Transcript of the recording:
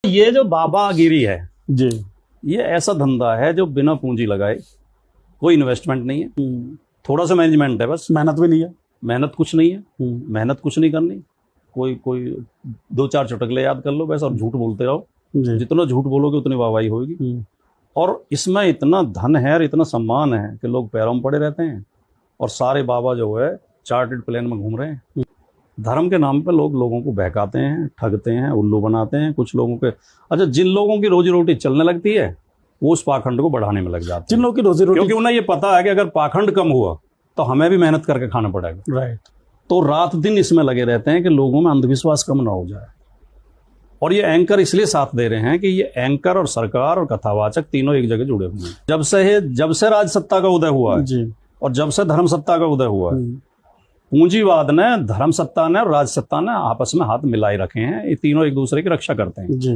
ये जो बाबागिरी है जी, ये ऐसा धंधा है जो बिना पूंजी लगाए, कोई इन्वेस्टमेंट नहीं है, थोड़ा सा मैनेजमेंट है बस, मेहनत भी नहीं है, मेहनत कुछ नहीं है, मेहनत कुछ नहीं करनी, कोई कोई 2-4 चुटकुले याद कर लो बस और झूठ बोलते रहो, जितना झूठ बोलोगे उतनी वाहवाही होगी। और इसमें इतना धन है और इतना सम्मान है कि लोग पैरों में पड़े रहते हैं और सारे बाबा जो है चार्टेड प्लेन में घूम रहे हैं। धर्म के नाम पे लोग लोगों को बहकाते हैं, ठगते हैं, उल्लू बनाते हैं कुछ लोगों के। अच्छा, जिन लोगों की रोजी रोटी चलने लगती है वो उस पाखंड को बढ़ाने में लग जाते हैं। जिन लोगों की रोजी रोटी, क्योंकि उन्हें ये पता है कि अगर पाखंड कम हुआ तो हमें भी मेहनत करके खाना पड़ेगा। राइट। तो रात दिन इसमें लगे रहते हैं कि लोगों में अंधविश्वास कम ना हो जाए। और ये एंकर इसलिए साथ दे रहे हैं कि ये एंकर और सरकार और कथावाचक तीनों एक जगह जुड़े हुए हैं। जब से राज सत्ता का उदय हुआ है जी, और जब से धर्म सत्ता का उदय हुआ है, पूंजीवाद ने, धर्म सत्ता ने और राज सत्ता ने आपस में हाथ मिलाए रखे हैं। ये तीनों एक दूसरे की रक्षा करते हैं। जी।